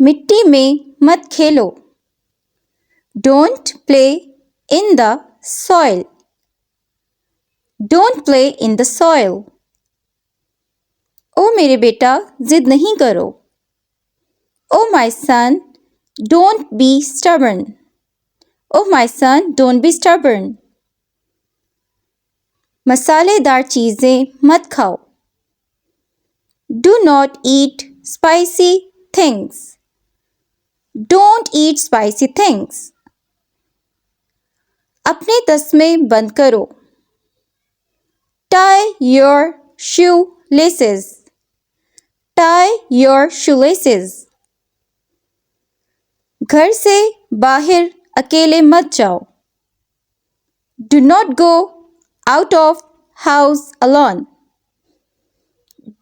मिट्टी में मत खेलो. Don't play in the soil. Don't play in the soil. ओ मेरे बेटा जिद नहीं करो. Oh my son, don't be stubborn. Oh my son, don't be stubborn. मसालेदार चीज़ें मत खाओ. Do not eat spicy things. Don't eat spicy things. अपने तस्मे बंद करो. Tie your shoelaces. Tie your shoelaces. घर से बाहर अकेले मत जाओ. Do not go out of house alone.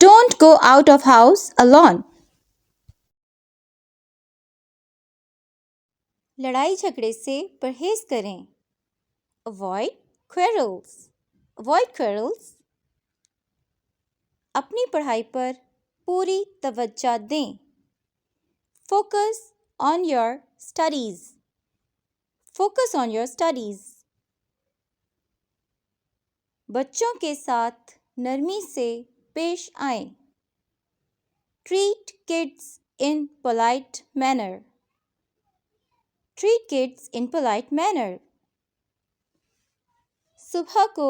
Don't go out of house alone. लड़ाई झगड़े से परहेज करें. Avoid quarrels. Avoid quarrels. अपनी पढ़ाई पर पूरी तवज्जो दें. Focus on your studies. Focus on your studies. बच्चों के साथ नरमी से पेश आएं. Treat kids in polite manner. Treat kids in polite manner. सुबह को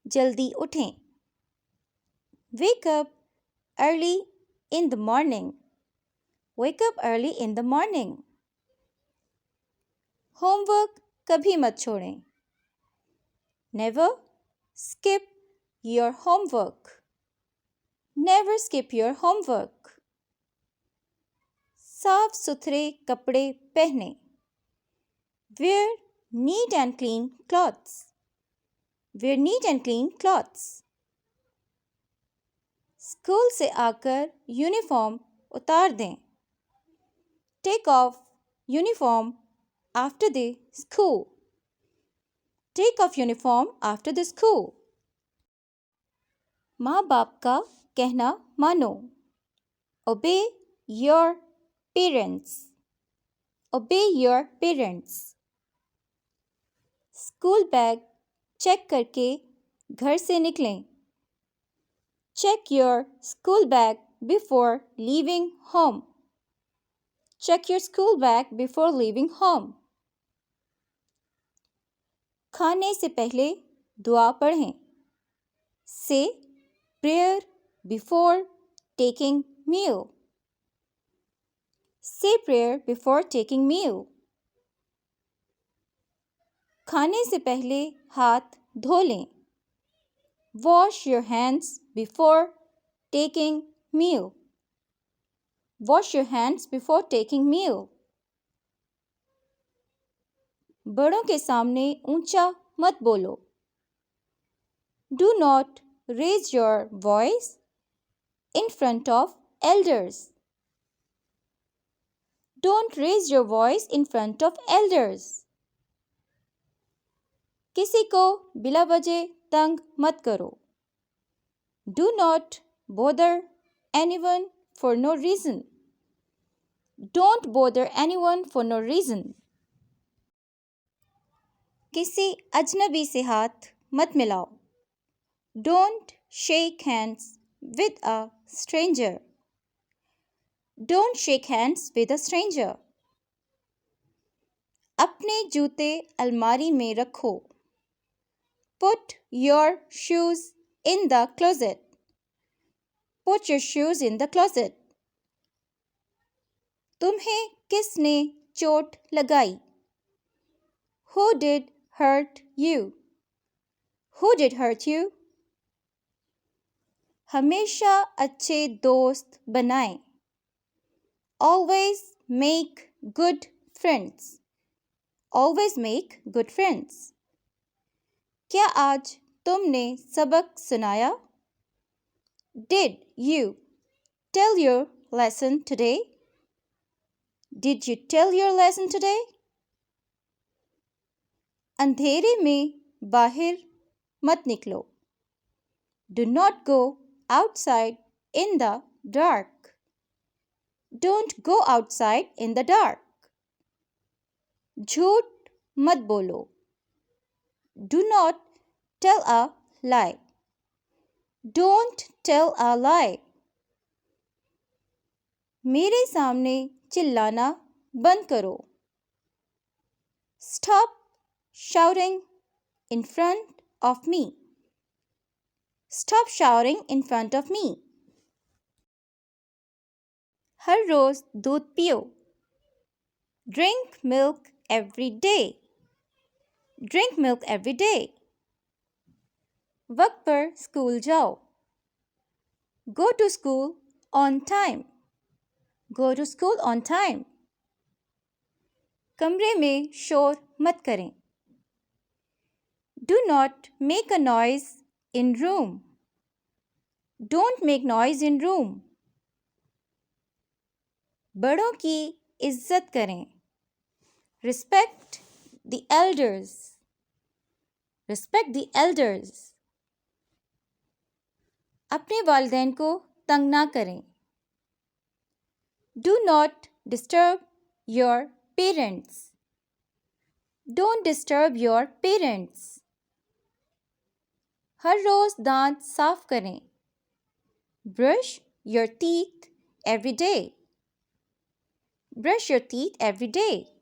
जल्दी उठें. Wake up early in the morning. Wake up early in the morning. Homework कभी मत छोड़ें. Never skip your homework. Never skip your homework. साफ सुथरे कपड़े पहनें. Wear neat and clean clothes. Wear neat and clean clothes. School से आकर uniform उतार दें. Take off uniform after the school. Take off uniform after the school. माँ बाप का कहना मानो. Obey your parents. Obey your parents. School bag check करके घर से निकलें. Check your school bag before leaving home. Check your school bag before leaving home. खाने से पहले दुआ पढ़ें. Say prayer before taking meal. Say prayer before taking meal. खाने से पहले हाथ धो लें. Wash your hands before taking meal. Wash your hands before taking meal. बड़ों के सामने ऊंचा मत बोलो. Do not raise your voice in front of elders. Don't raise your voice in front of elders. किसी को बिला वजह तंग मत करो. Do not bother anyone for no reason. Don't bother anyone for no reason. किसी अजनबी से हाथ मत मिलाओ. Don't shake hands with a stranger. Don't shake hands with a stranger. अपने जूते अलमारी में रखो. Put your shoes in the closet. Put your shoes in the closet. तुम्हें किसने चोट लगाई? Who did hurt you? Who did hurt you? हमेशा अच्छे दोस्त बनाएं. Always make good friends. Always make good friends. क्या आज तुमने सबक सुनाया? Did you tell your lesson today? Did you tell your lesson today? अंधेरे में बाहर मत निकलो. Do not go outside in the dark. Don't go outside in the dark. جھوٹ مت بولو. Do not tell a lie. Don't tell a lie. میرے سامنے چلانا بند کرو. Stop shouting in front of me. Stop shouting in front of me. ہر روز دودھ پیو. Drink milk every day. Drink milk every day. وقت پر اسکول جاؤ. Go to school on time. Go to school on time. کمرے میں شور مت کریں. Do not make a noise in room. Don't make noise in room. بڑوں کی عزت کریں. Respect the elders. Respect the elders. اپنے والدین کو تنگ نہ کریں. Do not disturb your parents. Don't disturb your parents. ہر روز دانت صاف کریں. Brush your teeth every day. Brush your teeth every day.